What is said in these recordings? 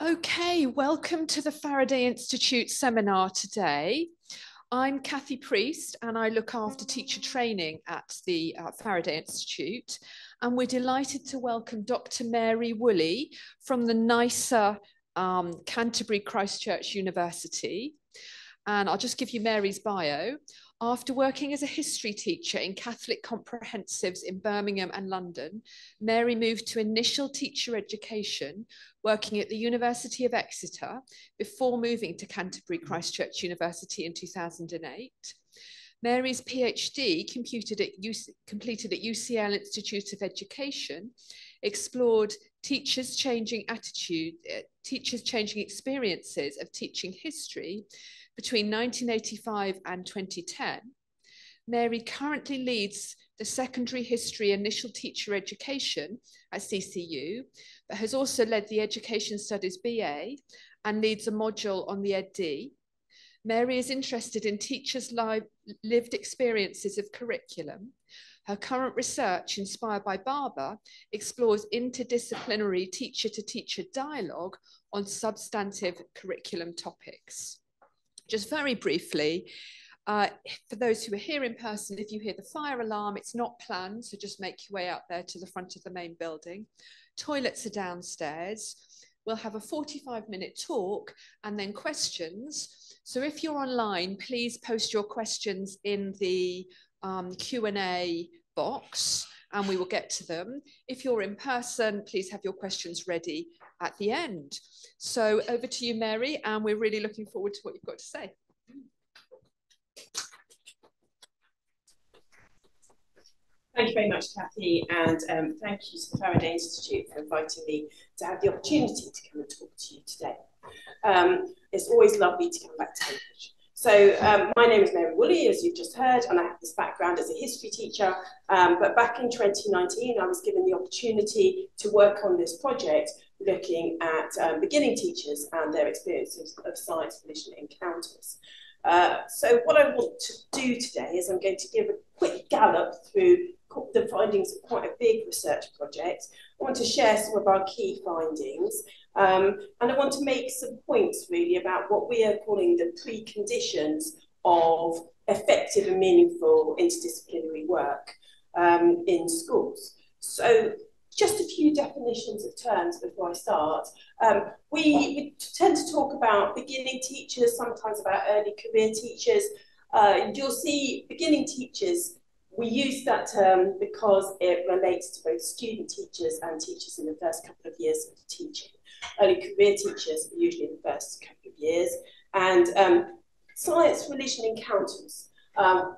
Okay, welcome to the Faraday Institute seminar today. I'm Kathy Priest and I look after teacher training at the Faraday Institute. And we're delighted to welcome Dr. Mary Woolley from the nicer Canterbury Christchurch University. And I'll just give you Mary's bio. After working as a history teacher in Catholic comprehensives in Birmingham and London, Mary moved to initial teacher education, working at the University of Exeter before moving to Canterbury Christchurch University in 2008. Mary's PhD, completed at UCL Institute of Education, explored teachers changing experiences of teaching history between 1985 and 2010. Mary currently leads the secondary history initial teacher education at CCU, but has also led the Education Studies BA and leads a module on the EdD. Mary is interested in teachers' lived experiences of curriculum. Her current research, inspired by Barber, explores interdisciplinary teacher-to-teacher dialogue on substantive curriculum topics. Just very briefly, for those who are here in person, if you hear the fire alarm, it's not planned, so just make your way out there to the front of the main building. Toilets are downstairs. We'll have a 45-minute talk and then questions. So if you're online, please post your questions in the Q&A box and we will get to them. If you're in person, please have your questions ready at the end. So over to you, Mary, and we're really looking forward to what you've got to say. Thank you very much, Kathy, and thank you to the Faraday Institute for inviting me to have the opportunity to come and talk to you today. It's always lovely to come back to Cambridge. So my name is Mary Woolley, as you've just heard, and I have this background as a history teacher. But back in 2019, I was given the opportunity to work on this project looking at beginning teachers and their experiences of science religion encounters. So what I want to do today is I'm going to give a quick gallop through the findings of quite a big research project. I want to share some of our key findings, and I want to make some points really about what we are calling the preconditions of effective and meaningful interdisciplinary work in schools. So just a few definitions of terms before I start. We tend to talk about beginning teachers, sometimes about early career teachers. You'll see beginning teachers, we use that term because it relates to both student teachers and teachers in the first couple of years of teaching. Early career teachers are usually in the first couple of years. And science religion encounters.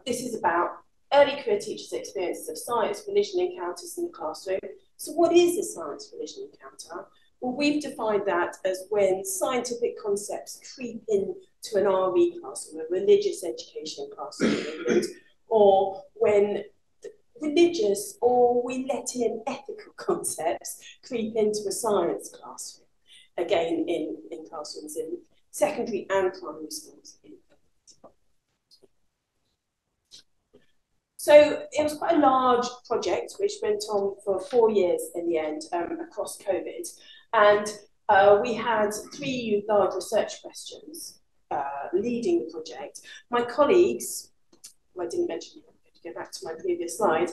This is about early career teachers' experiences of science religion encounters in the classroom. So what is a science religion encounter? Well, we've defined that as when scientific concepts creep into an RE classroom, a religious education classroom in England, or when religious or we let in ethical concepts creep into a science classroom. Again, in classrooms in secondary and primary schools. So it was quite a large project which went on for 4 years in the end across COVID. And we had 3 large research questions leading the project. My colleagues, I didn't mention you, I'm going to go back to my previous slide,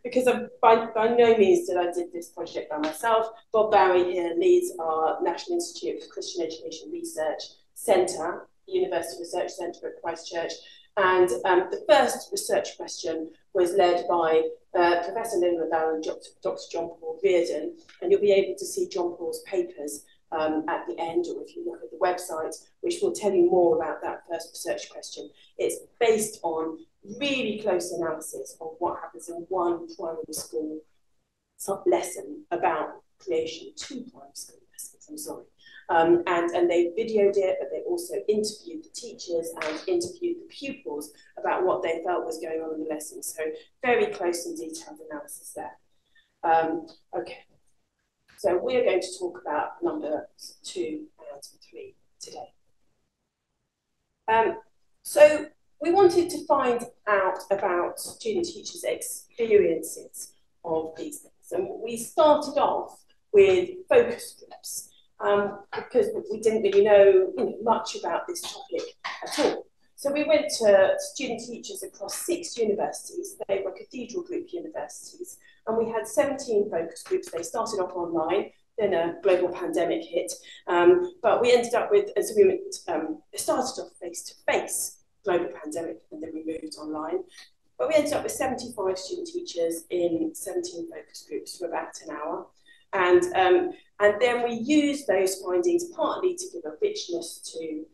because by no means did I did this project by myself. Bob Barry here leads our National Institute for Christian Education Research Centre, University Research Centre at Christchurch. And the first research question was led by Professor Lynn Lavelle and Dr. John Paul Reardon, and you'll be able to see John Paul's papers at the end, or if you look at the website, which will tell you more about that first research question. It's based on really close analysis of what happens in one primary school lesson about creation, 2 primary school lessons, I'm sorry. And they videoed it, but they also interviewed the teachers and interviewed the pupils about what they felt was going on in the lesson. So very close and detailed analysis there. Okay, so we're going to talk about numbers 2 and 3 today. So we wanted to find out about student teachers' experiences of these things. And we started off with focus groups. because we didn't really know, much about this topic at all. So we went to student teachers across 6 universities. They were cathedral group universities, and we had 17 focus groups. They started off online, then a global pandemic hit, but we ended up with, as we went, it started off face-to-face, global pandemic, and then we moved online. But we ended up with 75 student teachers in 17 focus groups for about an hour. And then we used those findings partly to give a richness to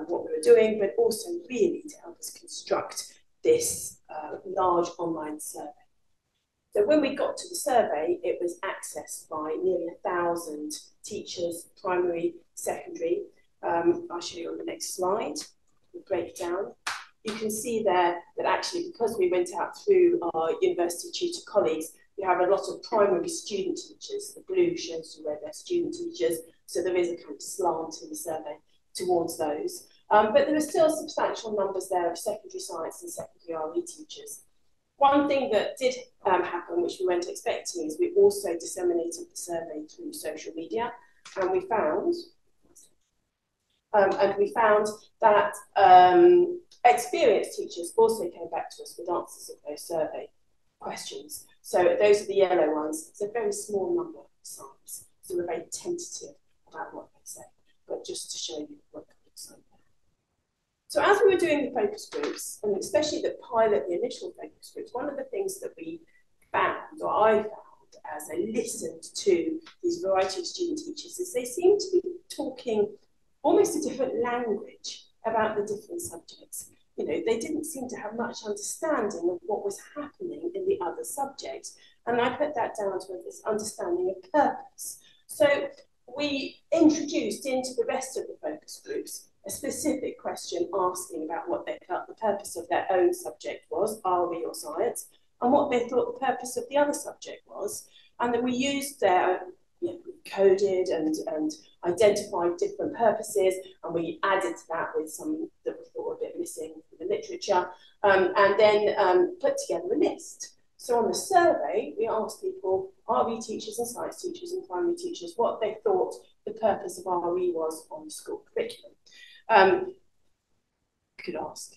what we were doing, but also really to help us construct this large online survey. So when we got to the survey, it was accessed by nearly 1,000 teachers, primary, secondary. I'll show you on the next slide, the breakdown. You can see there that actually, because we went out through our university tutor colleagues, we have a lot of primary student teachers. The blue shows you where they're student teachers, so there is a kind of slant in the survey towards those. But there are still substantial numbers there of secondary science and secondary RE teachers. One thing that did happen, which we weren't expecting, is we also disseminated the survey through social media, and we found that experienced teachers also came back to us with answers of those survey questions. So those are the yellow ones. It's a very small number of sites, so we're very tentative about what they say, but just to show you what it looks like. So as we were doing the focus groups, and especially the pilot, the initial focus groups, one of the things that we found, or I found, as I listened to these variety of student teachers, is they seemed to be talking almost a different language about the different subjects. They didn't seem to have much understanding of what was happening in the other subjects. And I put that down to this understanding of purpose. So we introduced into the rest of the focus groups a specific question asking about what they felt the purpose of their own subject was, RE or science, and what they thought the purpose of the other subject was. And then we used their, coded and identified different purposes, and we added to that with some that we thought were a bit missing from the literature, and then put together a list. So on the survey, we asked people, RE teachers and science teachers and primary teachers, what they thought the purpose of RE was on the school curriculum. You could ask.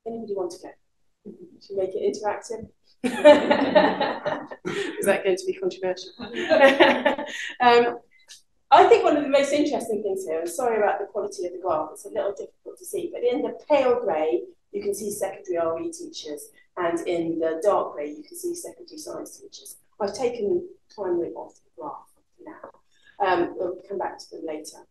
Anybody want to go? Should we make it interactive? Is that going to be controversial? I think one of the most interesting things here, and sorry about the quality of the graph, it's a little difficult to see, but in the pale grey, you can see secondary RE teachers, and in the dark grey, you can see secondary science teachers. I've taken primary off the graph now. We'll come back to them later.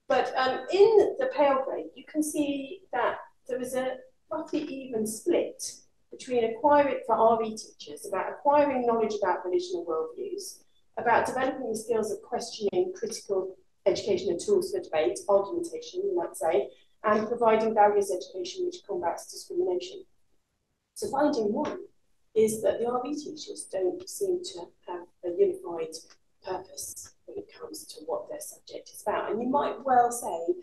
But in the pale grey, you can see that there is a roughly even split between acquiring, for RE teachers, about acquiring knowledge about religion and worldviews, about developing the skills of questioning, critical education and tools for debate, argumentation, you might say, and providing values education which combats discrimination. So finding one is that the RE teachers don't seem to have a unified purpose when it comes to what their subject is about. And you might well say,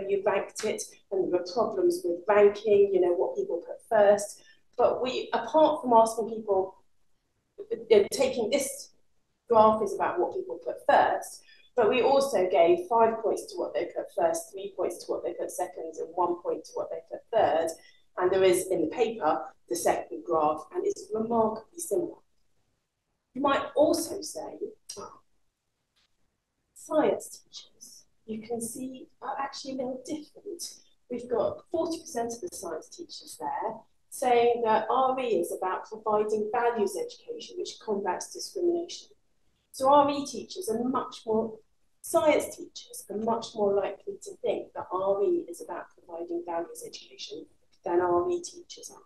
you ranked it, and there were problems with ranking, what people put first. But we, apart from asking people, taking this graph is about what people put first, but we also gave 5 points to what they put first, 3 points to what they put second, and 1 point to what they put third. And there is in the paper the second graph, and it's remarkably similar. You might also say, science teachers, you can see, are actually a little different. We've got 40% of the science teachers there saying that RE is about providing values education which combats discrimination. So RE teachers are science teachers are much more likely to think that RE is about providing values education than RE teachers are.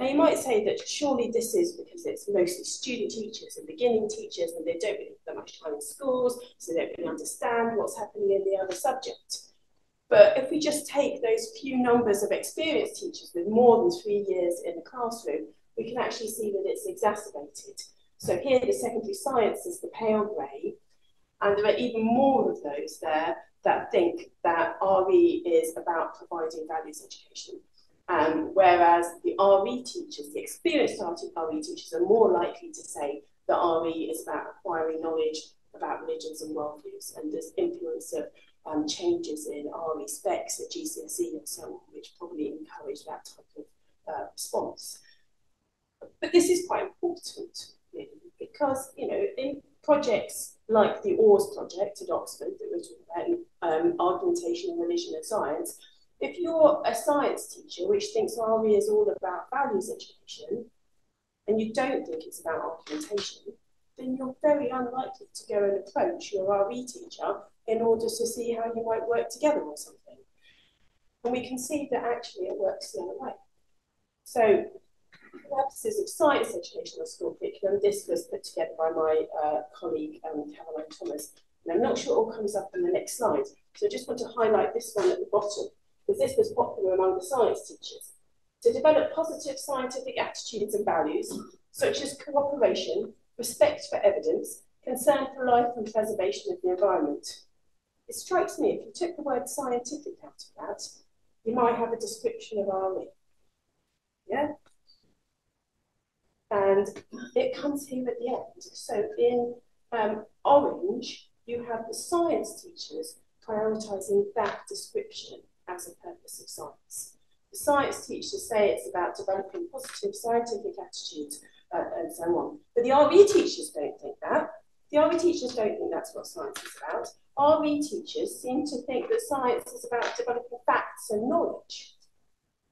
Now you might say that surely this is because it's mostly student teachers and beginning teachers, and they don't really have that much time in schools, so they don't really understand what's happening in the other subject. But if we just take those few numbers of experienced teachers with more than 3 years in the classroom, we can actually see that it's exacerbated. So here the secondary science is the pale grey, and there are even more of those there that think that RE is about providing values education. Whereas the RE teachers, the experienced RE teachers, are more likely to say that RE is about acquiring knowledge about religions and worldviews, and this influence of changes in RE specs at GCSE and so on, which probably encourage that type of response. But this is quite important, really, because, you know, in projects like the OARS project at Oxford that we're talking about, argumentation in religion and science, if you're a science teacher which thinks RE is all about values education, and you don't think it's about argumentation, then you're very unlikely to go and approach your RE teacher in order to see how you might work together or something. And we can see that actually it works the other way. So, for the purposes of science education or school curriculum, this was put together by my colleague, Caroline Thomas. And I'm not sure it all comes up in the next slide. So I just want to highlight this one at the bottom, because this was popular among the science teachers. To develop positive scientific attitudes and values, such as cooperation, respect for evidence, concern for life and preservation of the environment. It strikes me, if you took the word scientific out of that, you might have a description of RE. Yeah? And it comes here at the end. So in orange, you have the science teachers prioritising that description as a purpose of science. The science teachers say it's about developing positive scientific attitudes and so on. But the RE teachers don't think that. The RE teachers don't think that's what science is about. RE teachers seem to think that science is about developing facts and knowledge.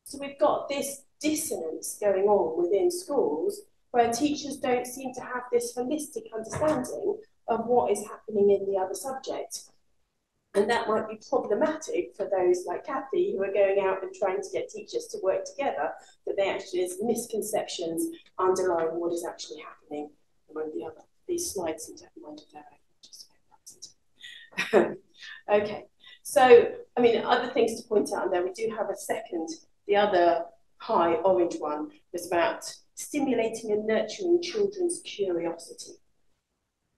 So we've got this dissonance going on within schools where teachers don't seem to have this holistic understanding of what is happening in the other subject. And that might be problematic for those like Kathy who are going out and trying to get teachers to work together, that they actually, there's misconceptions underlying what is actually happening among the other. These slides seem to have reminded there. Just go back to okay, so, I mean, other things to point out there, we do have a second, the other high orange one was about stimulating and nurturing children's curiosity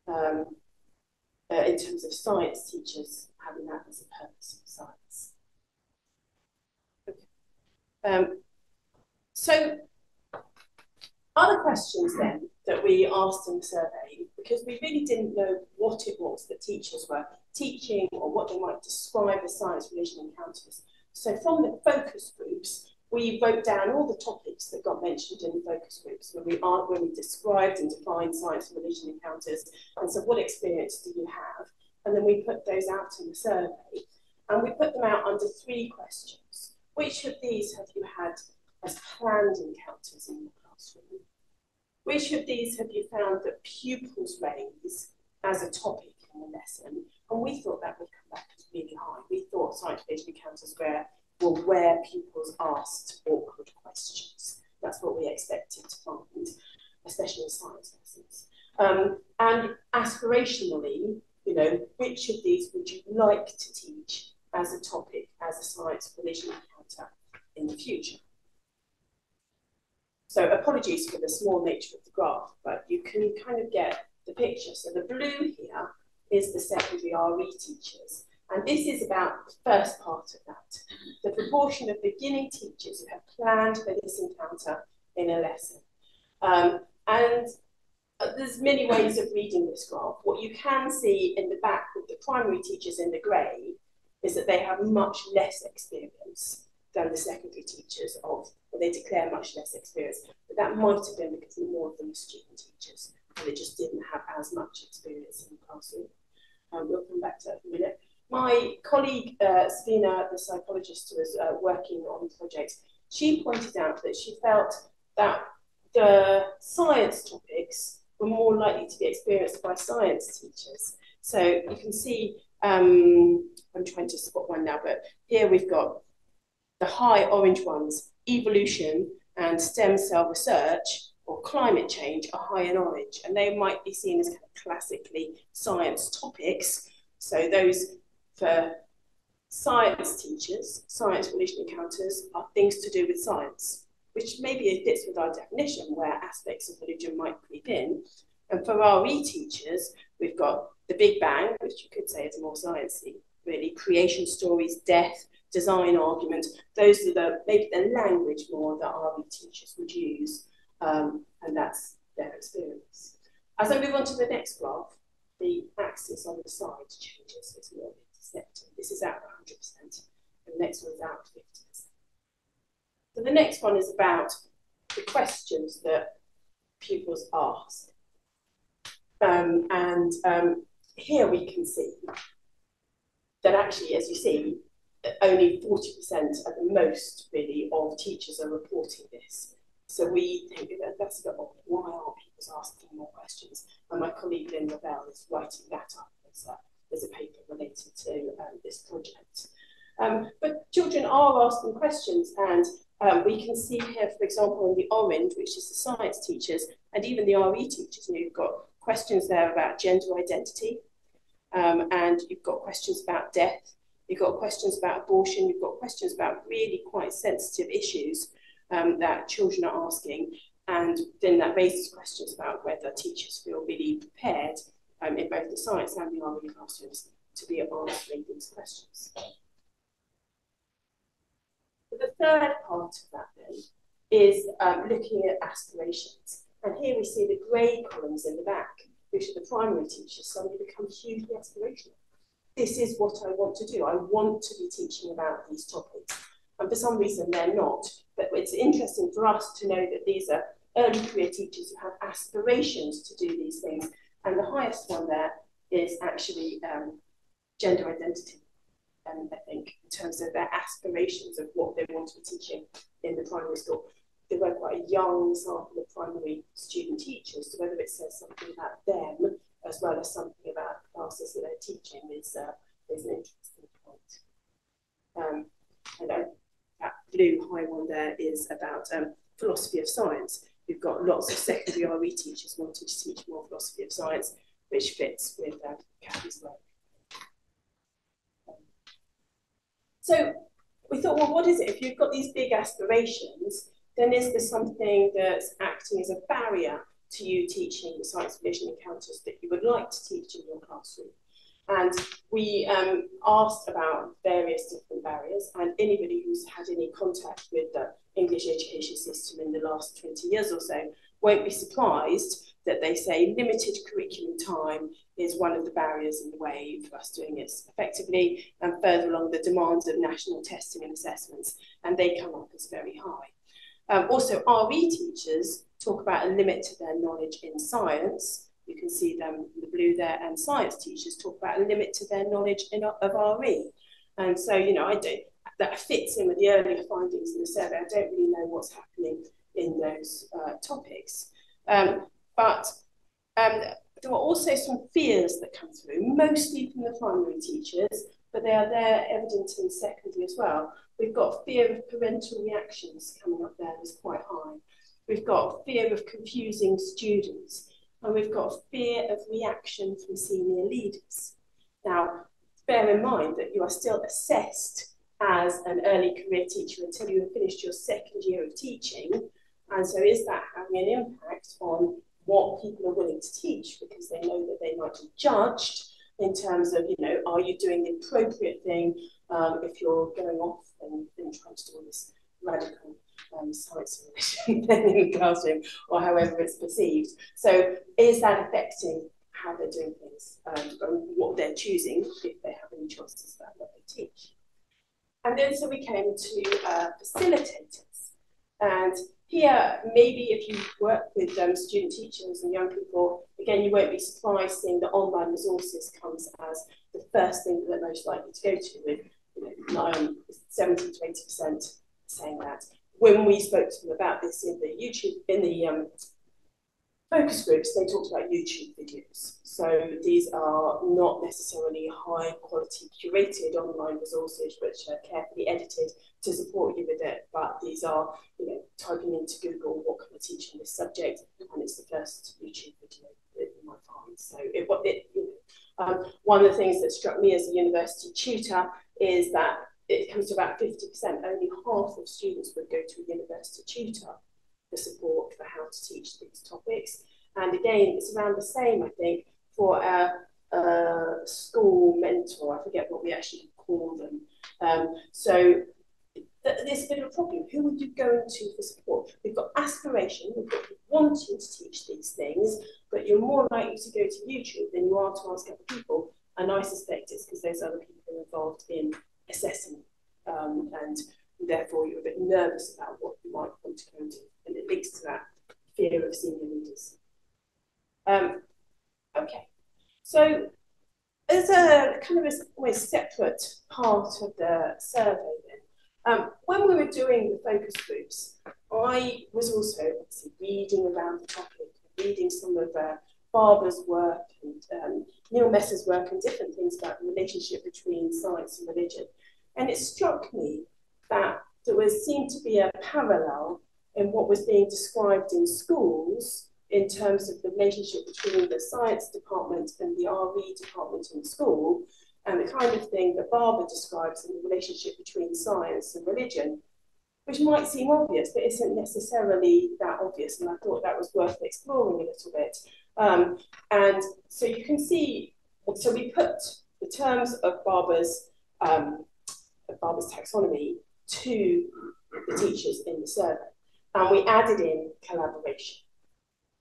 in terms of science teachers having that as a purpose of science. Okay. So, other questions then that we asked in the survey, because we really didn't know what it was that teachers were teaching or what they might describe as science religion encounters. So from the focus groups, we wrote down all the topics that got mentioned in the focus groups when we described and defined science and religion encounters, and so what experience do you have? And then we put those out in the survey, and we put them out under 3 questions. Which of these have you had as planned encounters in the classroom? Which of these have you found that pupils raise as a topic in the lesson? And we thought that would come back as really high. We thought science religion encounters were where pupils asked awkward questions. That's what we expected to find, especially in science lessons. And aspirationally, you know, which of these would you like to teach as a topic, as a science religion encounter in the future? So apologies for the small nature of the graph, but you can kind of get the picture. So the blue here is the secondary RE teachers. And this is about the first part of that. The proportion of beginning teachers who have planned for this encounter in a lesson. There's many ways of reading this graph. What you can see in the back with the primary teachers in the grey is that they have much less experience than the secondary teachers or they declare much less experience. But that might have been because more of them are student teachers and they just didn't have as much experience in the classroom. We'll come back to that in a minute. My colleague, Selina, the psychologist who was working on the project, she pointed out that she felt that the science topics were more likely to be experienced by science teachers. So you can see, I'm trying to spot one now, but here we've got the high orange ones, evolution and stem cell research or climate change are high in orange, and they might be seen as kind of classically science topics. So those for science teachers, science religion encounters are things to do with science, which maybe fits with our definition where aspects of religion might creep in. And for RE teachers, we've got the Big Bang, which you could say is more sciencey, really, creation stories, death, design argument. Those are maybe the language more that RE teachers would use, and that's their experience. As I move on to the next graph, the axis on the side changes. It's more intersecting. This is out 100%, and the next one is out 50%. So the next one is about the questions that pupils ask. Here we can see that actually, as you see, only 40% at the most, really, of teachers are reporting this. So we think that's a bit odd. Why aren't people asking more questions? And my colleague Lynn Lavelle is writing that up as a paper related to this project. But children are asking questions, and we can see here, for example, in the orange, which is the science teachers, and even the RE teachers, you've got questions there about gender identity, and you've got questions about death, you've got questions about abortion, you've got questions about really quite sensitive issues that children are asking, and then that raises questions about whether teachers feel really prepared in both the science and the RE classrooms to be answering these questions. But the third part of that then is looking at aspirations. And here we see the grey columns in the back, which are the primary teachers suddenly become hugely aspirational. This is what I want to do. I want to be teaching about these topics. And for some reason, they're not. But it's interesting for us to know that these are early career teachers who have aspirations to do these things. And the highest one there is actually gender identity, I think, in terms of their aspirations of what they want to be teaching in the primary school. They were quite a young sample of primary student teachers, so whether it says something about them as well as something about the classes that they're teaching is an interesting point. And that blue high one there is about philosophy of science. We've got lots of secondary RE teachers wanting to teach more philosophy of science, which fits with Kathy's work. So we thought, well, what is it? If you've got these big aspirations, then is there something that's acting as a barrier to you teaching the science vision encounters that you would like to teach in your classroom? And we asked about various different barriers, and anybody who's had any contact with the English education system in the last 20 years or so won't be surprised that they say limited curriculum time is one of the barriers in the way for us doing it effectively, and further along the demands of national testing and assessments, and they come up as very high. Also, RE teachers talk about a limit to their knowledge in science. You can see them in the blue there, and science teachers talk about a limit to their knowledge of RE. And so, you know, that fits in with the earlier findings in the survey. I don't really know what's happening in those topics. But there are also some fears that come through, mostly from the primary teachers, but they are there evident in secondary as well. We've got fear of parental reactions coming up there is quite high. We've got fear of confusing students, and we've got fear of reaction from senior leaders. Now, bear in mind that you are still assessed as an early career teacher until you have finished your second year of teaching. And so is that having an impact on what people are willing to teach, because they know that they might be judged in terms of, you know, are you doing the appropriate thing if you're going off and trying to do all this radical science thing in the classroom, or however it's perceived. So is that affecting how they're doing things and what they're choosing, if they have any choices about what they teach? And then so we came to facilitators. And here, maybe if you work with student teachers and young people, again, you won't be surprised seeing that online resources comes as the first thing that they're most likely to go to, with 70 to 80% saying that. When we spoke to them about this in the focus groups, they talked about YouTube videos. So these are not necessarily high quality curated online resources which are carefully edited to support you with it, but these are, you know, typing into Google, what can I teach on this subject, and it's the first YouTube video that you might find. So one of the things that struck me as a university tutor is that it comes to about 50%, only half of students would go to a university tutor for support for how to teach these topics. And again, it's around the same, I think, for a school mentor. I forget what we actually call them. So there's a bit of a problem. Who would you go to for support? We've got aspiration, we've got wanting to teach these things, but you're more likely to go to YouTube than you are to ask other people. And I suspect it's because those other people are involved in assessing, and therefore you're a bit nervous about what you might want to go and do. And it links to that fear of senior leaders. Okay, so as a kind of a almost separate part of the survey then, when we were doing the focus groups, I was also reading around the topic, reading some of Barbara's work and Neil Messer's work and different things about the relationship between science and religion. And it struck me that there seemed to be a parallel in what was being described in schools in terms of the relationship between the science department and the RE department in school, and the kind of thing that Barbara describes in the relationship between science and religion, which might seem obvious, but isn't necessarily that obvious. And I thought that was worth exploring a little bit. And so you can see, so we put the terms of Barbara's taxonomy to the teachers in the survey, and we added in collaboration.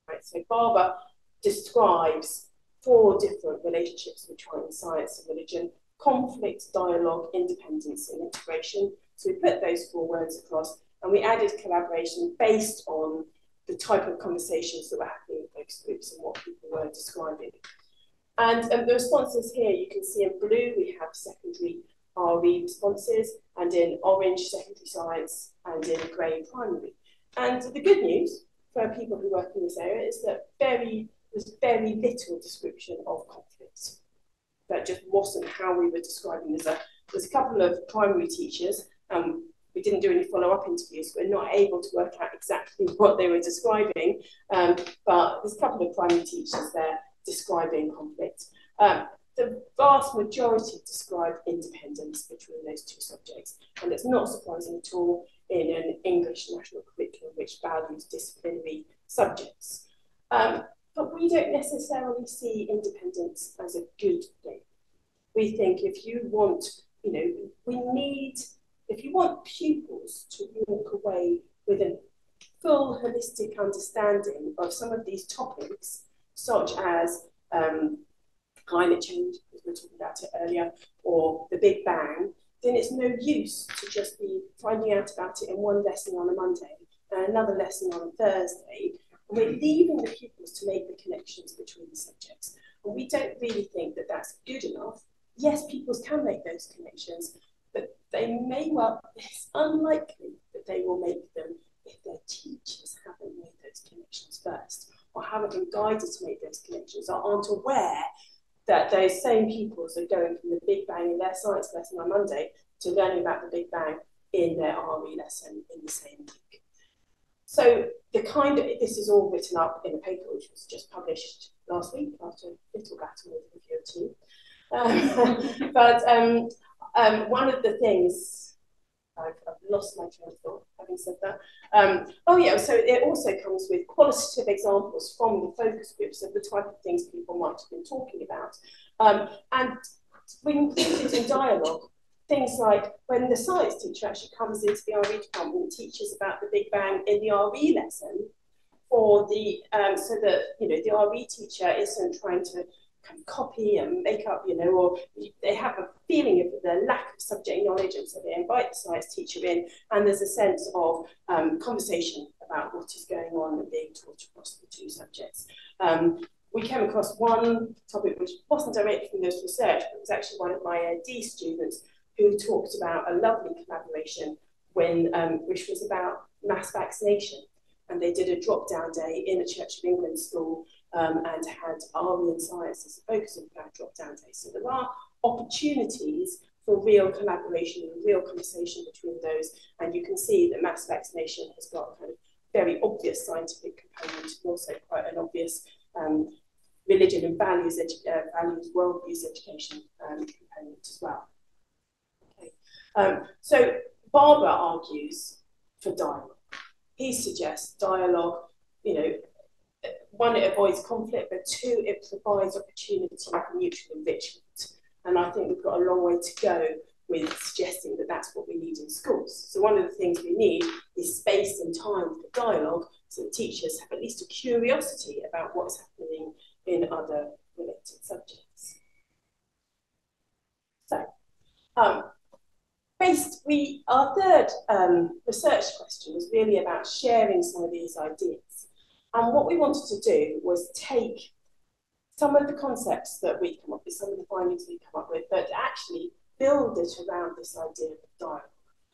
Right? So Barbara describes 4 different relationships between science and religion: conflict, dialogue, independence, and integration. So we put those 4 words across, and we added collaboration based on the type of conversations that were happening in focus groups and what people were describing. And the responses here, you can see in blue, we have secondary RE responses, and in orange, secondary science, and in grey, primary. And the good news for people who work in this area is that there's very little description of conflict. That just wasn't how we were describing. There's a couple of primary teachers. We didn't do any follow-up interviews. We're not able to work out exactly what they were describing, but there's a couple of primary teachers there describing conflict. The vast majority describe independence between those 2 subjects, and it's not surprising at all in an English national curriculum which values disciplinary subjects. But we don't necessarily see independence as a good thing. We think if you want, if you want pupils to walk away with a full holistic understanding of some of these topics, such as climate change, as we were talking about it earlier, or the Big Bang, then it's no use to just be finding out about it in one lesson on a Monday and another lesson on a Thursday. And we're leaving the pupils to make the connections between the subjects. And we don't really think that that's good enough. Yes, pupils can make those connections, but it's unlikely that they will make them if their teachers haven't made those connections first, or haven't been guided to make those connections, or aren't aware that those same pupils are going from the Big Bang in their science lesson on Monday to learning about the Big Bang in their RE lesson in the same week. So this is all written up in a paper which was just published last week after a little battle with review team. But one of the things, I've lost my train of thought, having said that. So it also comes with qualitative examples from the focus groups of the type of things people might have been talking about. And we included in dialogue things like when the science teacher actually comes into the RE department and teaches about the Big Bang in the RE lesson, for the so that the RE teacher isn't trying to kind of copy and make up, or they have a feeling of the lack of subject knowledge, and so they invite the science teacher in, and there's a sense of conversation about what is going on and being taught across the 2 subjects. We came across one topic which wasn't directly from this research, but it was actually one of my D students who talked about a lovely collaboration which was about mass vaccination. And they did a drop-down day in a Church of England school and had RE and science as a focus of that drop-down day. So there are opportunities for real collaboration and real conversation between those. And you can see that mass vaccination has got kind of very obvious scientific component, and also quite an obvious religion and values worldviews education component as well. Okay. So Barbara argues for dialogue. He suggests dialogue, 1, it avoids conflict, but 2, it provides opportunity for mutual enrichment. And I think we've got a long way to go with suggesting that that's what we need in schools. So one of the things we need is space and time for dialogue, so that teachers have at least a curiosity about what's happening other related subjects. So, our third research question was really about sharing some of these ideas. And what we wanted to do was take some of the concepts that we come up with, some of the findings we come up with, but actually build it around this idea of dialogue.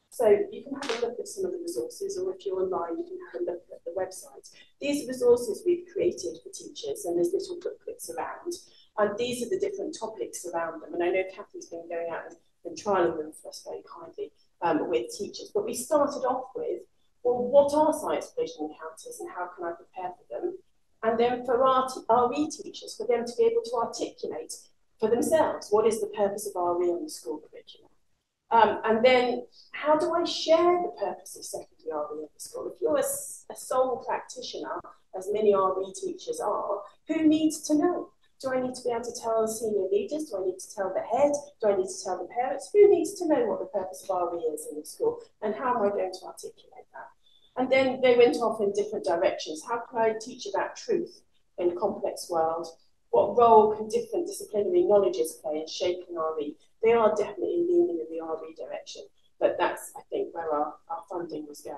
So you can have a look at some of the resources, or if you're online, you can have a look at the website. These are resources we've created for teachers, and there's little booklets around. And these are the different topics around them. And I know Kathy's been going out and trialling them for us very kindly with teachers. But we started off with, well, what are science collision encounters and how can I prepare for them? And then for our RE teachers, for them to be able to articulate for themselves, what is the purpose of RE on the school curriculum? And then how do I share the purpose of secondary RE in the school? If you're a sole practitioner, as many RE teachers are, who needs to know? Do I need to be able to tell senior leaders? Do I need to tell the head? Do I need to tell the parents? Who needs to know what the purpose of RE is in the school? And how am I going to articulate that? And then they went off in different directions. How can I teach about truth in a complex world? What role can different disciplinary knowledges play in shaping RE? They are definitely leaning in the RE direction, but that's, I think, where our funding was going.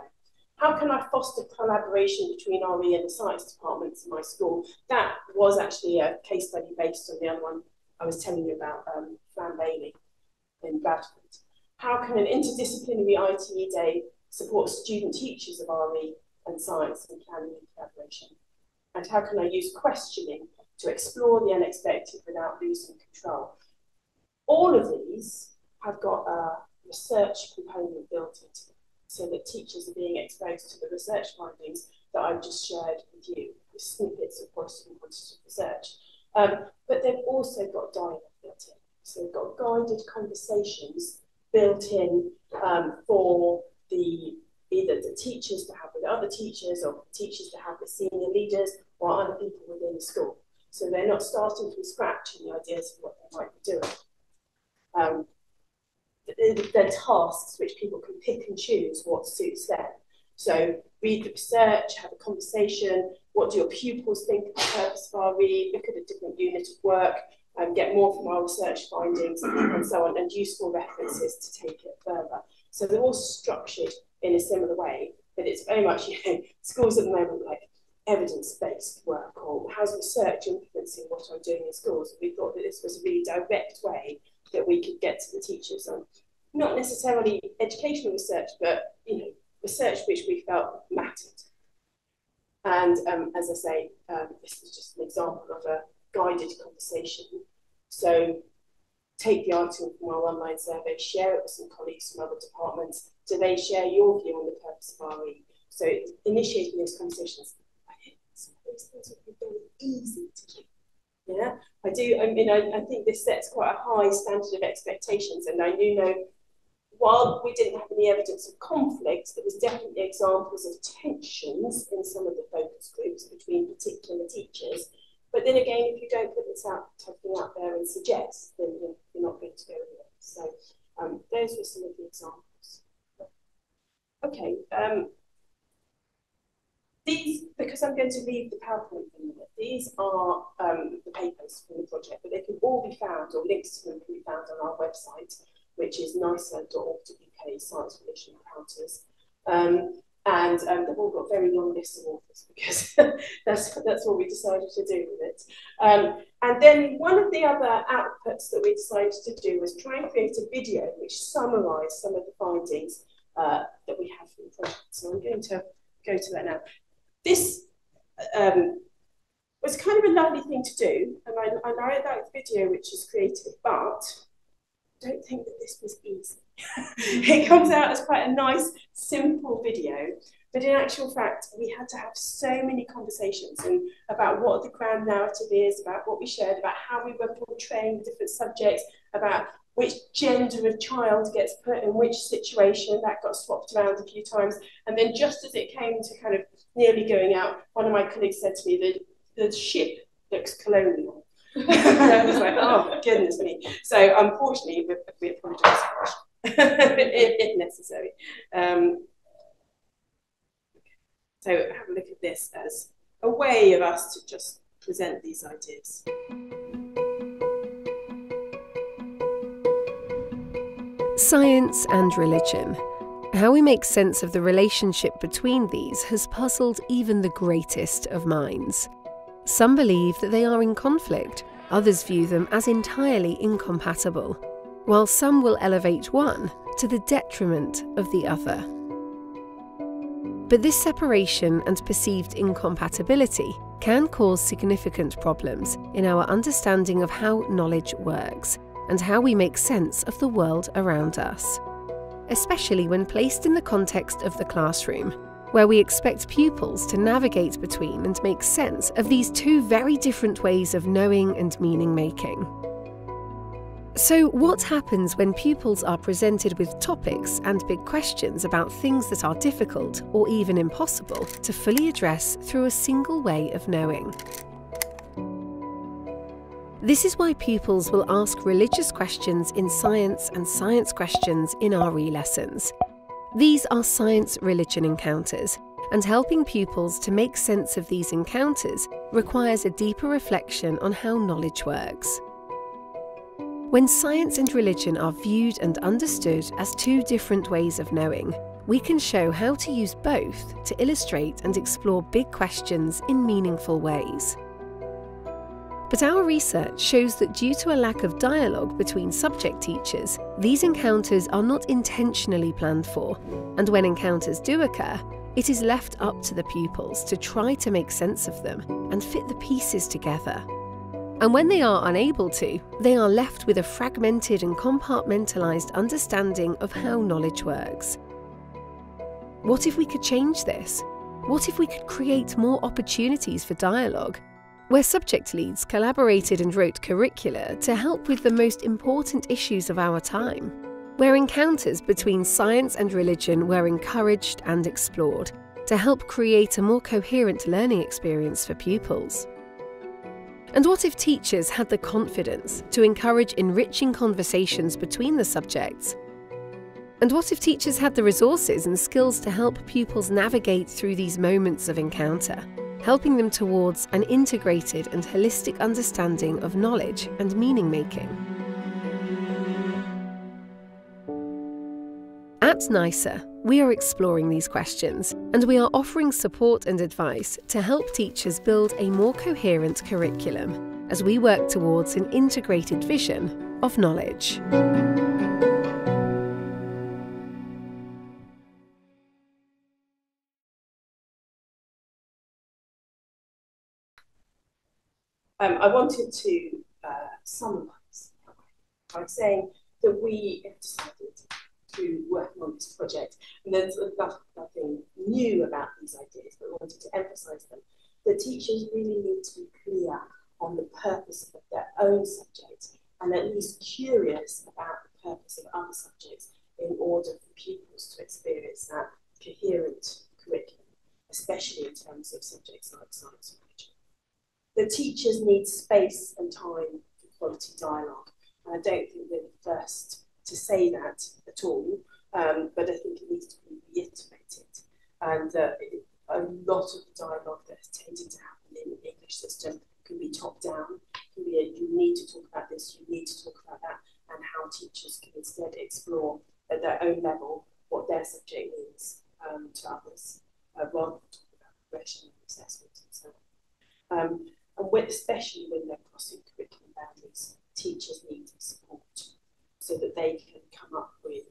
How can I foster collaboration between RE and the science departments in my school? That was actually a case study based on the other one I was telling you about, Fran Bailey in Bradford. How can an interdisciplinary ITE day support student teachers of RE and science in planning and collaboration? And how can I use questioning to explore the unexpected without losing control? All of these have got a research component built into them, so that teachers are being exposed to the research findings that I've just shared with you, the snippets of quantitative and quantitative research. But they've also got dialogue built in. So they've got guided conversations built in for either the teachers to have with other teachers, or teachers to have with senior leaders, or other people within the school. So they're not starting from scratch in the ideas of what they might be doing. They're tasks which people can pick and choose what suits them. So read the research, have a conversation, what do your pupils think of the purpose of RE, look at a different unit of work, get more from our research findings, and so on, and useful references to take it further. So they're all structured in a similar way, but it's very much, schools at the moment like evidence-based work, or how's research influencing what I'm doing in schools. We thought that this was a really direct way that we could get to the teachers on not necessarily educational research, but research which we felt mattered. And as I say, this is just an example of a guided conversation. So take the item from our online survey, share it with some colleagues from other departments. Do they share your view on the purpose of RE? So initiating those conversations, I think some of those things would be very easy to do. Yeah, I do. I think this sets quite a high standard of expectations, and I do know, while we didn't have any evidence of conflict, there was definitely examples of tensions in some of the focus groups between particular teachers. But then again, if you don't put this something out there and suggest, then you're not going to go with it. So those were some of the examples. Okay. These, because I'm going to leave the PowerPoint in a minute, these are the papers from the project, but they can all be found, or links to them can be found on our website, which is nicer.org.uk, Science Collision Encounters. And they've all got very long lists of authors, because that's what we decided to do with it. And then one of the other outputs that we decided to do was try and create a video which summarised some of the findings that we have from the project. So I'm going to go to that now. This was kind of a lovely thing to do, and I like that video which is created, but I don't think that this was easy. It comes out as quite a nice, simple video, but in actual fact, we had to have so many conversations about what the grand narrative is, about what we shared, about how we were portraying the different subjects, about which gender of child gets put in which situation. That got swapped around a few times. And then just as it came to kind of nearly going out, one of my colleagues said to me, the ship looks colonial. And I was like, oh, goodness me. So unfortunately, we apologise if necessary. So have a look at this as a way of us to just present these ideas. Science and religion. How we make sense of the relationship between these has puzzled even the greatest of minds. Some believe that they are in conflict, others view them as entirely incompatible, while some will elevate one to the detriment of the other. But this separation and perceived incompatibility can cause significant problems in our understanding of how knowledge works and how we make sense of the world around us, especially when placed in the context of the classroom, where we expect pupils to navigate between and make sense of these two very different ways of knowing and meaning-making. So what happens when pupils are presented with topics and big questions about things that are difficult or even impossible to fully address through a single way of knowing? This is why pupils will ask religious questions in science and science questions in our lessons. These are science-religion encounters, and helping pupils to make sense of these encounters requires a deeper reflection on how knowledge works. When science and religion are viewed and understood as two different ways of knowing, we can show how to use both to illustrate and explore big questions in meaningful ways. But our research shows that due to a lack of dialogue between subject teachers, these encounters are not intentionally planned for, and when encounters do occur, it is left up to the pupils to try to make sense of them and fit the pieces together. And when they are unable to, they are left with a fragmented and compartmentalized understanding of how knowledge works. What if we could change this? What if we could create more opportunities for dialogue, where subject leads collaborated and wrote curricula to help with the most important issues of our time, where encounters between science and religion were encouraged and explored to help create a more coherent learning experience for pupils? And what if teachers had the confidence to encourage enriching conversations between the subjects? And what if teachers had the resources and skills to help pupils navigate through these moments of encounter, helping them towards an integrated and holistic understanding of knowledge and meaning-making? At NISA, we are exploring these questions, and we are offering support and advice to help teachers build a more coherent curriculum as we work towards an integrated vision of knowledge. I wanted to summarise by saying that we have decided to work on this project, and there's nothing new about these ideas, but we wanted to emphasise them. The teachers really need to be clear on the purpose of their own subject and at least curious about the purpose of other subjects in order for pupils to experience that coherent curriculum, especially in terms of subjects like science and religion. The teachers need space and time for quality dialogue, and I don't think we're the first to say that at all, but I think it needs to be reiterated, and a lot of the dialogue that has tended to happen in the English system can be top-down, can be you need to talk about this, you need to talk about that, and how teachers can instead explore at their own level what their subject means to others, rather than talk about progression and assessment and so on. And especially when they're crossing curriculum boundaries, teachers need support so that they can come up with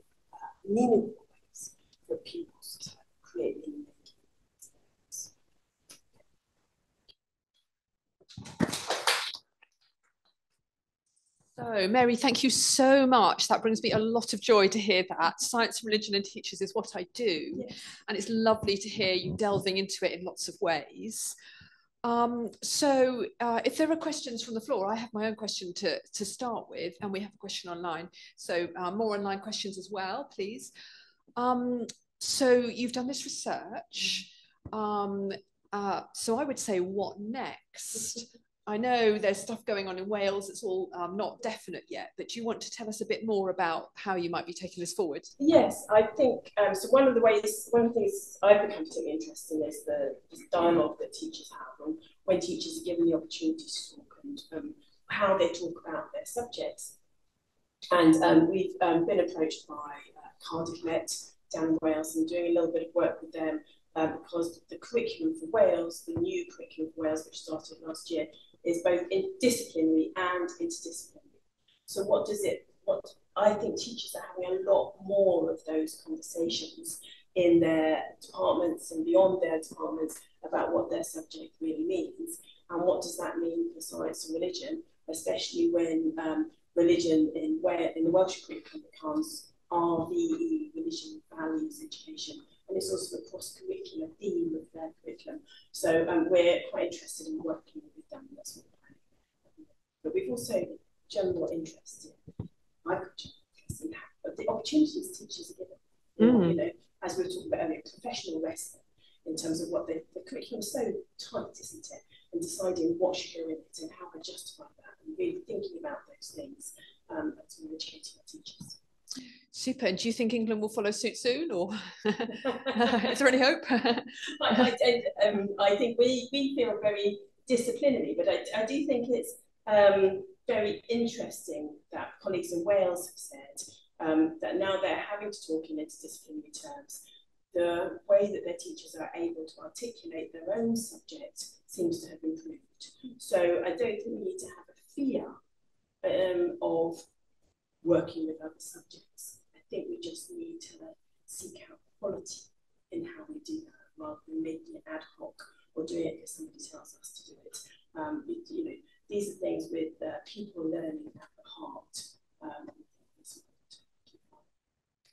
meaningful ways for pupils to create meaning-making experience. So, Mary, thank you so much. That brings me a lot of joy to hear that. Science, religion and teachers is what I do. Yeah. And it's lovely to hear you delving into it in lots of ways. If there are questions from the floor, I have my own question to start with, and we have a question online. So more online questions as well, please. So you've done this research. So I would say, what next? I know there's stuff going on in Wales. It's all not definite yet, but do you want to tell us a bit more about how you might be taking this forward? Yes, I think so. One of the things I've become particularly interested in is the dialogue that teachers have, and when teachers are given the opportunity to talk and how they talk about their subjects. And we've been approached by Cardiff Met down in Wales and doing a little bit of work with them because the curriculum for Wales, the new curriculum for Wales, which started last year, is both disciplinary and interdisciplinary. So what I think teachers are having a lot more of those conversations in their departments and beyond their departments about what their subject really means and what does that mean for science and religion, especially when religion in the Welsh curriculum becomes RVE, religion, values, education, and it's also a cross-curricular theme of their curriculum. So we're quite interested in working with them. That's what we're planning. But we've also general interest in the opportunities teachers are given. You know, as we were talking about earlier, professional wrestling in terms of what the curriculum is so tight, isn't it? And deciding what should go in it and how I justify that and really thinking about those things as we're educating our teachers. Super. And do you think England will follow suit soon, or is there any hope? I think we feel very disciplinary, but I do think it's very interesting that colleagues in Wales have said that now they're having to talk in interdisciplinary terms. The way that their teachers are able to articulate their own subject seems to have improved. So I don't think we need to have a fear of working with other subjects. I think we just need to seek out quality in how we do that rather than making it ad hoc or doing it because somebody tells us to do it. You know, these are things with people learning at the heart.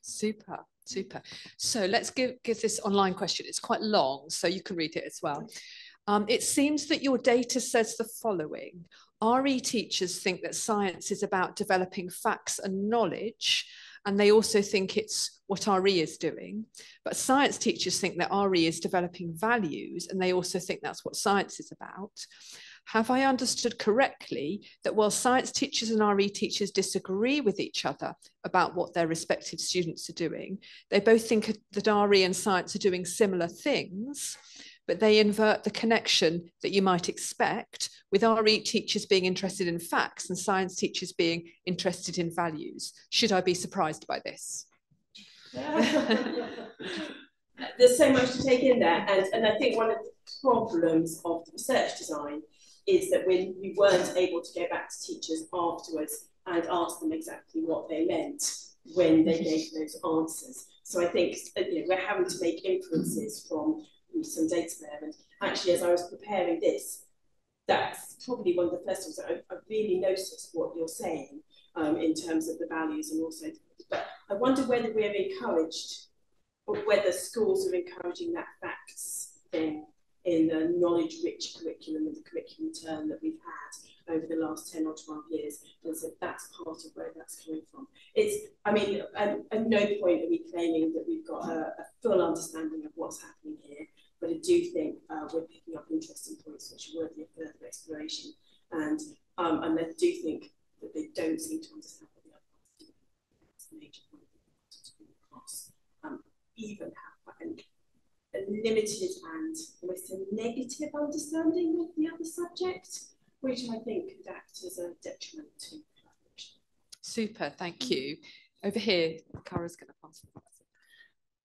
Super, super. So let's give this online question. It's quite long, so you can read it as well. It seems that your data says the following. RE teachers think that science is about developing facts and knowledge, and they also think it's what RE is doing. But science teachers think that RE is developing values, and they also think that's what science is about. Have I understood correctly that while science teachers and RE teachers disagree with each other about what their respective students are doing, they both think that RE and science are doing similar things, but they invert the connection that you might expect, with RE teachers being interested in facts and science teachers being interested in values? Should I be surprised by this? There's so much to take in there, and I think one of the problems of the research design is that when we weren't able to go back to teachers afterwards and ask them exactly what they meant when they gave those answers. So I think we're having to make inferences from some data there. And actually, as I was preparing this, that's probably one of the first things that I really noticed what you're saying in terms of the values and also. But I wonder whether we're encouraged, or whether schools are encouraging that facts thing in the knowledge-rich curriculum and the curriculum turn that we've had over the last 10 or 12 years, and so that's part of where that's coming from. I mean, at no point are we claiming that we've got a full understanding of what's happening here, but I do think we're picking up interesting points which are worthy of further exploration, and I do think that they don't seem to understand what the other parts do. That's the major point to bring across. Even have a limited and almost a negative understanding of the other subject, which I think could act as a detriment to collaboration. Super, thank you. Over here, Cara's going to pass the question.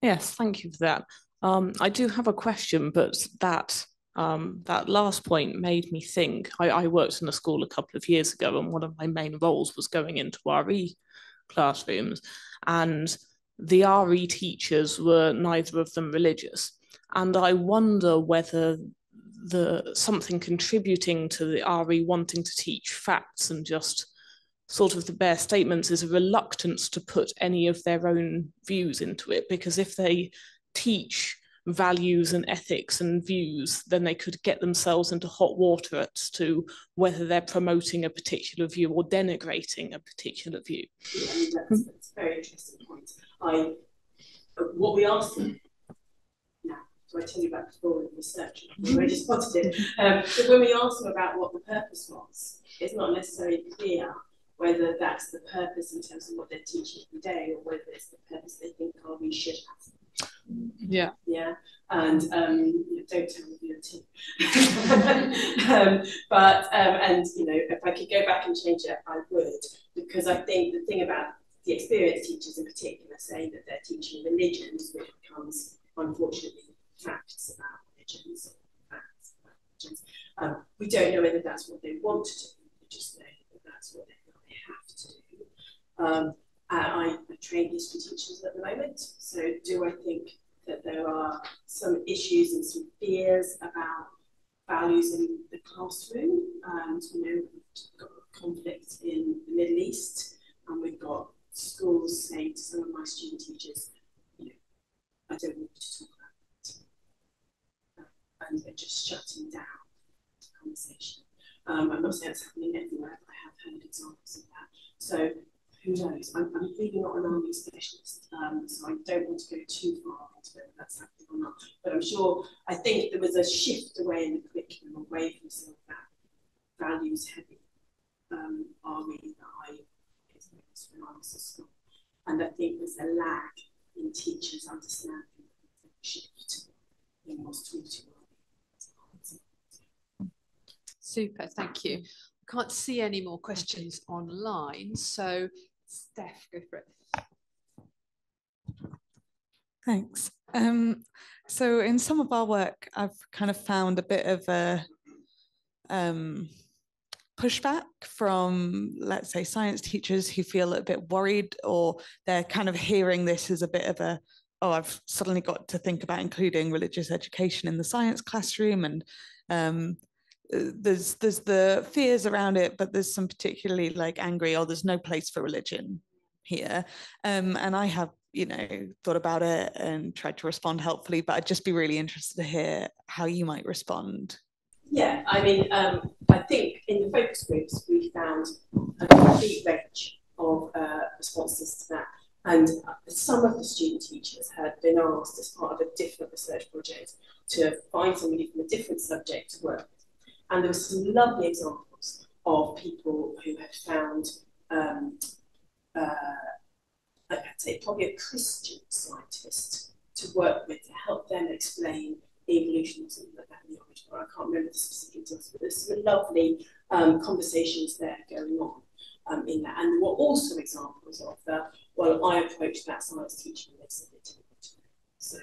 Yes, thank you for that. I do have a question, but that last point made me think. I worked in a school a couple of years ago, and one of my main roles was going into RE classrooms, and the RE teachers were neither of them religious. And I wonder whether something contributing to the RE wanting to teach facts and just sort of the bare statements is a reluctance to put any of their own views into it, because if they teach values and ethics and views, then they could get themselves into hot water as to whether they're promoting a particular view or denigrating a particular view. Yeah, I mean, that's a very interesting point. What we asked them, now, so I tell you about before in research, I already spotted it. But when we asked them about what the purpose was, it's not necessarily clear whether that's the purpose in terms of what they're teaching every day, or whether it's the purpose they think we should have. Yeah. Yeah. And don't tell me your team. And if I could go back and change it, I would, because I think the thing about the experienced teachers in particular saying that they're teaching religions, which becomes unfortunately facts about religions, we don't know whether that's what they want to do. We just know that that's what they have to do. I train history teachers at the moment, so do I think that there are some issues and some fears about values in the classroom? We've got conflict in the Middle East, and we've got schools saying to some of my student teachers, I don't want you to talk about that. And they're just shutting down the conversation. I'm not saying it's happening everywhere, but I have heard examples of that. So who knows? I'm really not an army specialist, so I don't want to go too far into whether that's happening or not. But I'm sure, I think there was a shift away in the curriculum, away from some of that values heavy army that I experienced when I was at school. And I think there's a lag in teachers understanding the shift in what's taught to them. Super, thank you. I can't see any more questions online, so Steph, go for it. Thanks. So in some of our work, I've kind of found a bit of a pushback from, let's say, science teachers who feel a bit worried, or they're kind of hearing this as a bit of a, oh, I've suddenly got to think about including religious education in the science classroom, and there's the fears around it, but there's some particularly like angry, oh, there's no place for religion here. And I have, thought about it and tried to respond helpfully, but I'd just be really interested to hear how you might respond. Yeah, I mean, I think in the focus groups, we found a complete range of responses to that. And some of the student teachers had been asked as part of a different research project to find somebody from a different subject to work with. And there were some lovely examples of people who had found, I'd say, probably a Christian scientist to work with to help them explain evolution or something like that in the origin. I can't remember the specific details, but there's some lovely conversations there going on in that. And there were also examples of the, well, I approached that science teacher and they said they didn't want to know. So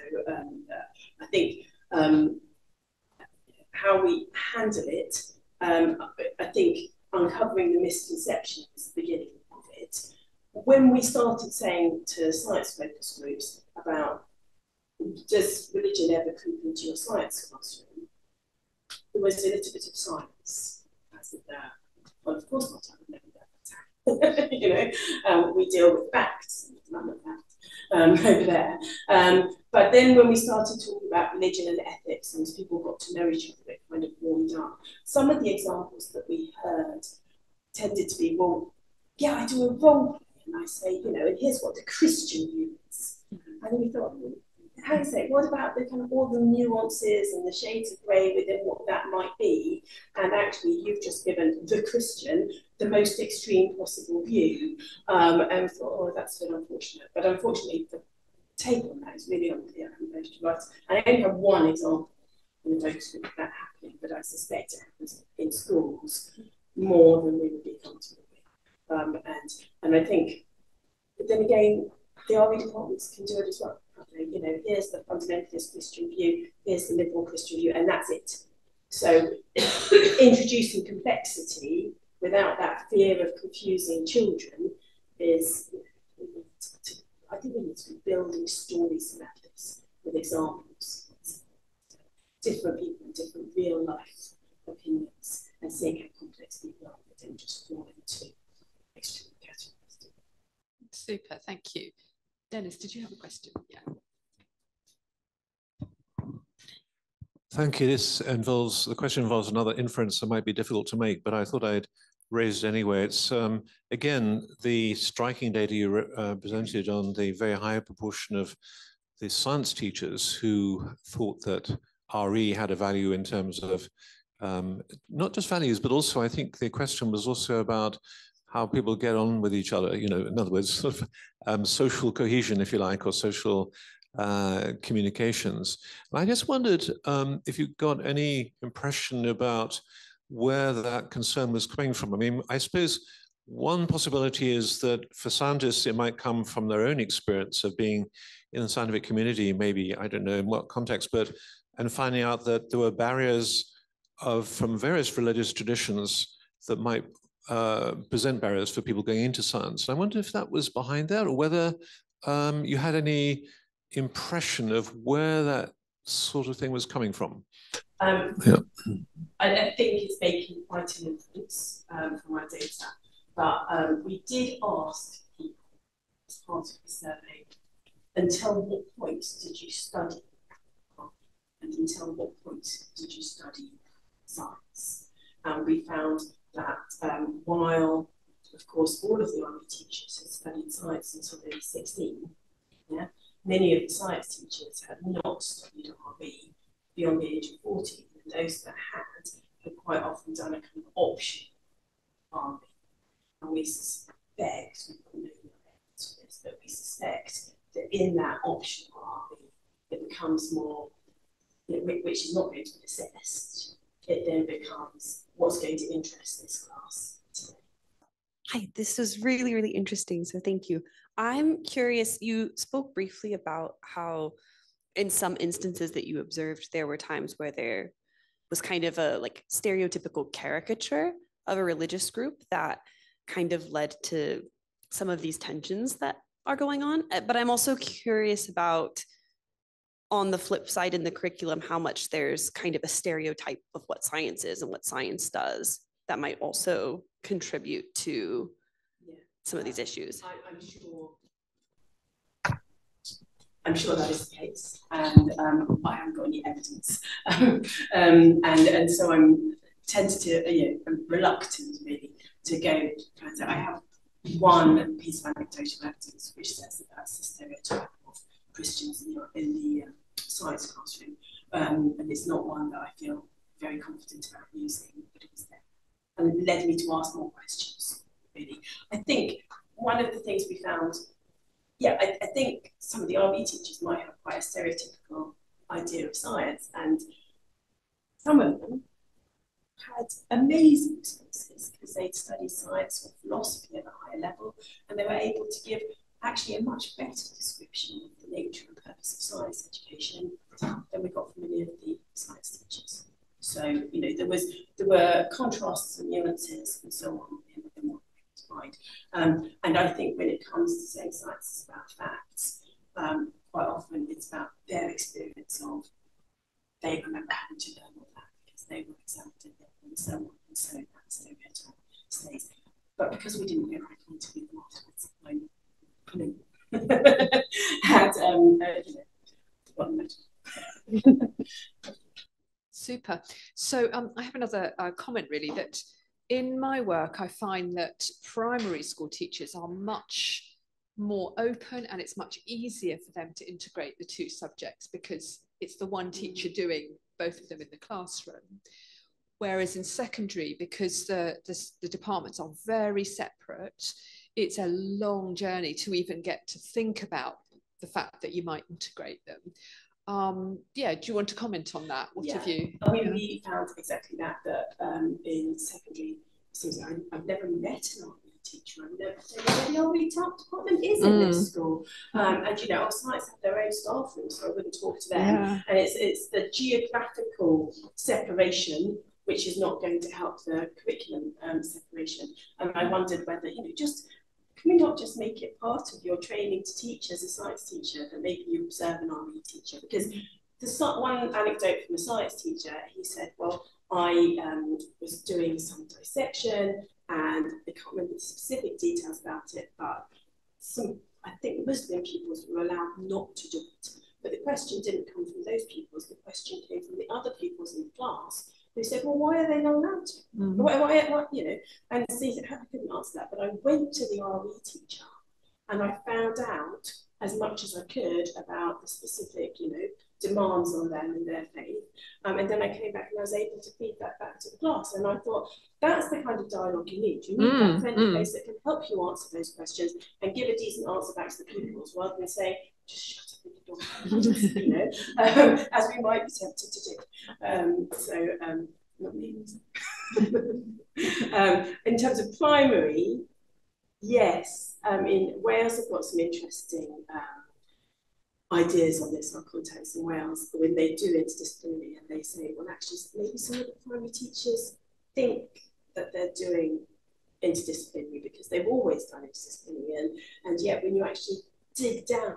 I think how we handle it, I think uncovering the misconception is the beginning of it. When we started saying to science focus groups about, does religion ever creep into your science classroom, there was a little bit of silence. I said, well, of course not, I would never let that happen. We deal with facts, none of that over there. But then when we started talking about religion and ethics, and people got to know each other, it kind of warmed up. Some of the examples that we heard tended to be, well, yeah, I do a role play, and I say, and here's what the Christian view is. And then we thought, how do you say, what about the kind of all the nuances and the shades of grey within what that might be? And actually, you've just given the Christian the most extreme possible view. And thought, oh, that's a bit unfortunate. But unfortunately, the take on that is really unclear. And I only have one example in the focus group of that happening, but I suspect it happens in schools more than we would be comfortable with. And I think, but then again, the RE departments can do it as well. Here's the fundamentalist Christian view, here's the liberal Christian view, and that's it. So introducing complexity without that fear of confusing children is, I think we need to be building stories about this with examples. Different people and different real life opinions, and seeing how complex people are, but don't just fall into extreme categories. Super, thank you. Dennis, did you have a question? Yeah. Thank you. The question involves another inference that might be difficult to make, but I thought I'd raise it anyway. It's, again, the striking data you presented on the very high proportion of the science teachers who thought that RE had a value in terms of not just values, but also I think the question was also about how people get on with each other, in other words, sort of social cohesion, if you like, or social communications. And I just wondered if you got any impression about where that concern was coming from. I mean, I suppose one possibility is that for scientists, it might come from their own experience of being in the scientific community, maybe, I don't know in what context, but, and finding out that there were barriers from various religious traditions that might present barriers for people going into science. And I wonder if that was behind that, or whether you had any impression of where that sort of thing was coming from. Yeah. I think it's making quite an influence from our data, but we did ask people as part of the survey, until what point did you study? And until what point did you study science? And we found that while, of course, all of the RV teachers had studied science until they were 16, yeah, many of the science teachers had not studied RV beyond the age of 40. And those that had quite often done a kind of option RV. And we suspect, we don't know the evidence for this, but we suspect that in that optional RV, it becomes more, which is not going to be assessed. It then becomes what's going to interest this class today. Hi, this was really, really interesting. So thank you. I'm curious, you spoke briefly about how in some instances that you observed, there were times where there was kind of a like stereotypical caricature of a religious group that kind of led to some of these tensions that are going on. But I'm also curious about, on the flip side in the curriculum, how much there's kind of a stereotype of what science is and what science does that might also contribute to some of these issues. I'm sure that is the case, and I haven't got any evidence, and so I'm tentative, I'm reluctant really to go. I have one piece of anecdotal evidence which says that that's the stereotype of Christians in the science classroom, and it's not one that I feel very confident about using, but it was there, and it led me to ask more questions. Really, I think one of the things we found. Yeah, I think some of the RV teachers might have quite a stereotypical idea of science, and some of them had amazing responses because they'd studied science or philosophy at a higher level, and they were able to give actually a much better description of the nature and purpose of science education than we got from any of the science teachers. So, there were contrasts and nuances and so on in what right. And I think when it comes to saying science is about facts, quite often it's about their experience of they remember having to learn all that because they were examined in it and so on, and so that stereotype stays. But because we didn't go back into the afterwards, I had Super. So I have another comment really, that in my work, I find that primary school teachers are much more open, and it's much easier for them to integrate the two subjects because it's the one teacher doing both of them in the classroom. Whereas in secondary, because the departments are very separate, it's a long journey to even get to think about the fact that you might integrate them. Yeah, do you want to comment on that? What have you? I mean, we found exactly that in secondary, I've never met an RV teacher. I've never seen where the RV department is in this school. And our sites have their own staff rooms, so I wouldn't talk to them. Yeah. And it's the geographical separation which is not going to help the curriculum separation. And I wondered whether, can we not just make it part of your training to teach as a science teacher, that maybe you observe an RV teacher? Because one anecdote from a science teacher, he said, well, I was doing some dissection, and I can't remember the specific details about it, but I think Muslim pupils were allowed not to do it. But the question didn't come from those pupils, the question came from the other pupils in the class. They said, well, why are they not allowed to? Why, and see, I couldn't answer that, but I went to the RV teacher and I found out as much as I could about the specific, demands on them and their faith. And then I came back and I was able to feed that back to the class. And I thought, that's the kind of dialogue you need. You need that friendly face that can help you answer those questions and give a decent answer back to the pupils, rather than say, just shut up you know, as we might be tempted to do. Not me. In terms of primary, yes, in Wales, I've got some interesting ideas on this. Our contacts in Wales, when they do interdisciplinary, and they say, well, actually, maybe some of the primary teachers think that they're doing interdisciplinary because they've always done interdisciplinary, and yet when you actually dig down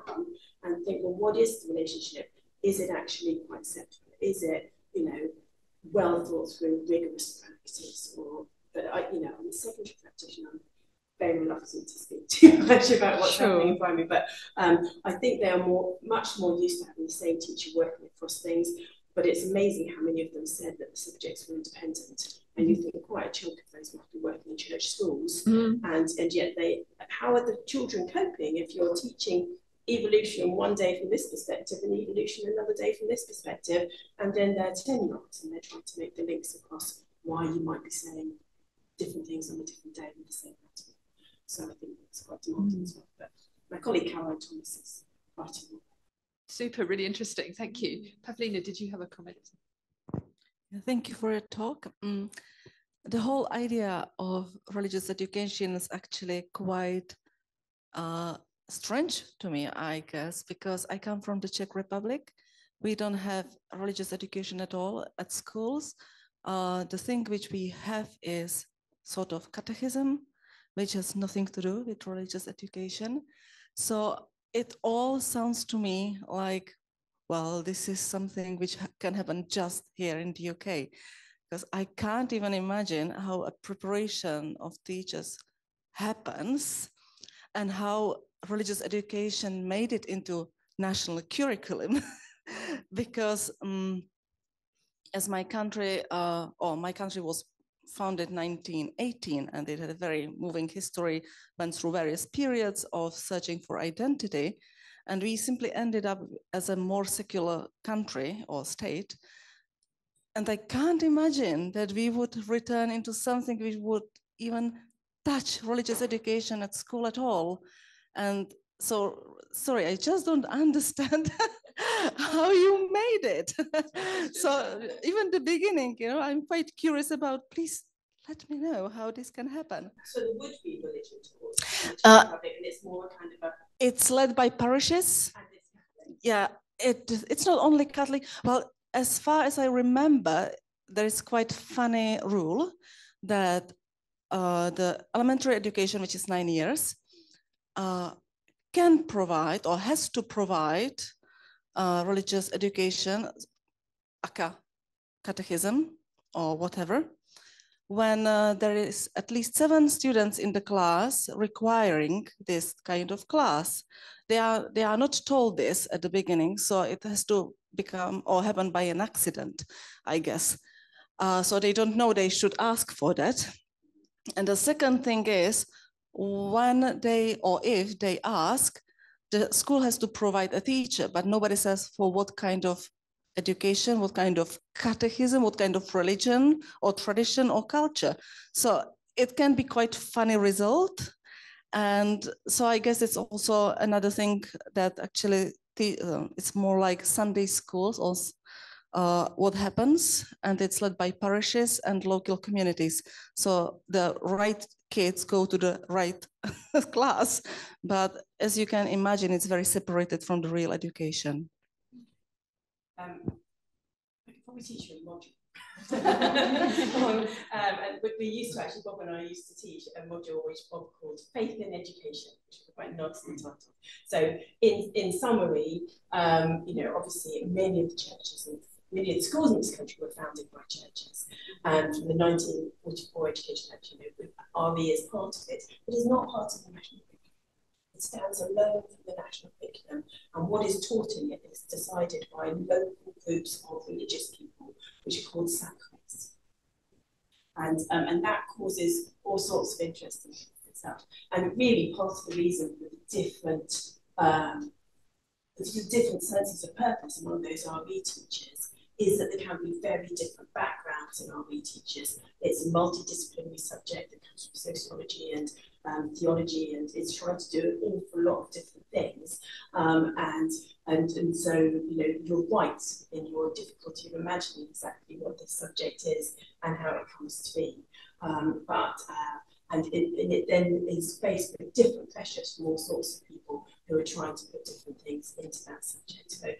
and think, well, what is the relationship? Is it actually quite separate? Is it, you know, well thought through, rigorous practice? Or, but I'm a secondary practitioner. I'm very reluctant to speak too much about what's happening in primary, but I think they are much more used to having the same teacher working across things. But it's amazing how many of them said that the subjects were independent. And you think quite a chunk of those must be working in church schools. And yet how are the children coping if you're teaching evolution one day from this perspective and evolution another day from this perspective, and then they're 10-year-olds and they're trying to make the links across why you might be saying different things on a different day with the same pattern. So I think it's quite demanding as well. But my colleague Caroline Thomas is writing. Super, really interesting. Thank you. Pavlina, did you have a comment? Thank you for your talk. The whole idea of religious education is actually quite strange to me, I guess, because I come from the Czech Republic. We don't have religious education at all at schools. The thing which we have is sort of catechism, which has nothing to do with religious education. So it all sounds to me like, well, this is something which can happen just here in the UK, because I can't even imagine how a preparation of teachers happens and how religious education made it into national curriculum. Because as my country was founded in 1918, and it had a very moving history, went through various periods of searching for identity. And we simply ended up as a more secular country or state. And I can't imagine that we would return into something which would even touch religious education at school at all. And so, sorry, I just don't understand how you made it. So even the beginning, I'm quite curious about, please let me know how this can happen. So there would be religion towards the public, and it's more kind of a... It's led by parishes. Yeah, it's not only Catholic. Well, as far as I remember, there is quite funny rule that the elementary education, which is 9 years, can provide or has to provide religious education, catechism or whatever, when there is at least 7 students in the class requiring this kind of class. They are not told this at the beginning, so it has to become or happen by an accident, I guess. So they don't know they should ask for that. And the second thing is, when they or if they ask, the school has to provide a teacher, but nobody says for what kind of education, what kind of catechism, what kind of religion or tradition or culture. So it can be quite funny result. And so I guess it's also another thing that actually it's more like Sunday schools or what happens, and it's led by parishes and local communities. So the right kids go to the right class, but as you can imagine, it's very separated from the real education. I could probably teach you a module. And we used to actually, Bob and I used to teach a module which Bob called Faith in Education, which was quite nonsense title. So in summary, obviously many of the churches and many of the schools in this country were founded by churches. And from the 1944 Education Act, RE is part of it, but it's not part of the national curriculum. It stands alone from the national curriculum, and what is taught in it is decided by local groups of religious people, which are called sacraments. And that causes all sorts of interest in itself. And really part of the reason for the different senses of purpose among those RE teachers is that there can be very different backgrounds in RE teachers. It's a multidisciplinary subject that comes from sociology and theology and is trying to do an awful lot of different things. And so, you know, you're right in your difficulty of imagining exactly what this subject is and how it comes to be. And it then is faced with different pressures from all sorts of people who are trying to put different things into that subject. So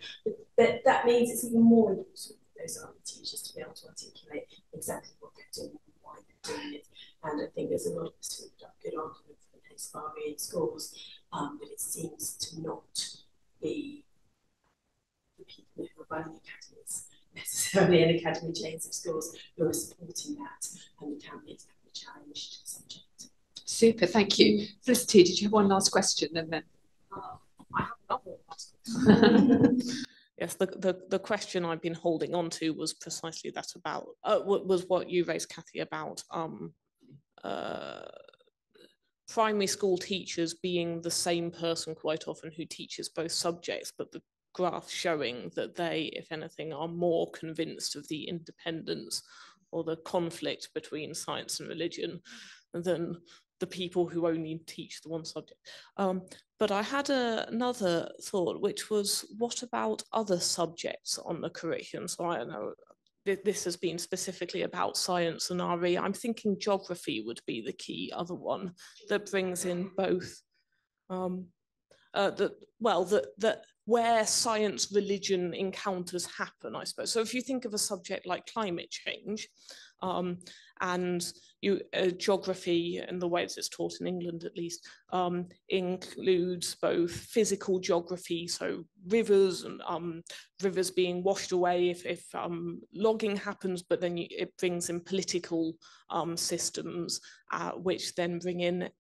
that means it's even more important for those other teachers to be able to articulate exactly what they're doing and why they're doing it. And I think there's a lot of us who've done good argument for the case barrier in schools, but it seems to not be the people who are running academies necessarily in academy chains of schools who are supporting that, and the campaigns have a challenged subject. Super, thank you. Felicity, did you have one last question? And then I have another last question. Yes, the question I've been holding on to was precisely that about, was what you raised, Kathy, about primary school teachers being the same person quite often who teaches both subjects, but the graph showing that they, if anything, are more convinced of the independence or the conflict between science and religion than the people who only teach the one subject. But I had another thought, which was, what about other subjects on the curriculum? So I don't know, this has been specifically about science and RE. I'm thinking geography would be the key other one that brings in both where science religion encounters happen, I suppose. So if you think of a subject like climate change, and geography, and the way it's taught in England at least, includes both physical geography, so rivers and rivers being washed away if logging happens, but then it brings in political systems, which then bring in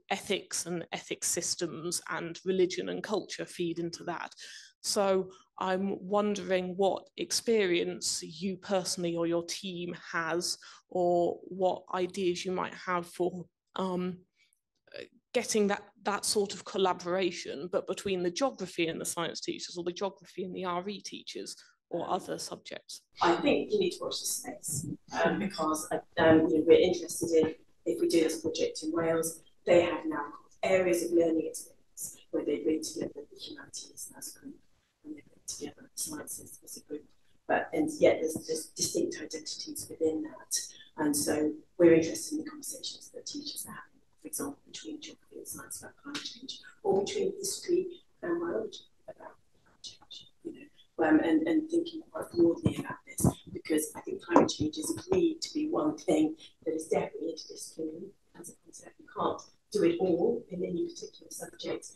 ethics and ethics systems, and religion and culture feed into that. So I'm wondering what experience you personally or your team has, or what ideas you might have for getting that sort of collaboration, but between the geography and the science teachers, or the geography and the RE teachers, or other subjects. I think you need to watch this space, because we're interested in, if we do this project in Wales, they have now areas of learning experience where they bring together the humanities as a group, and they bring together the sciences as a group. And yet there's distinct identities within that. And so we're interested in the conversations that teachers are having, for example, between geography and science about climate change, or between history and biology about climate change, and thinking quite broadly about this, because I think climate change is agreed to be one thing that is definitely interdisciplinary as a concept. You can't do it all in any particular subject,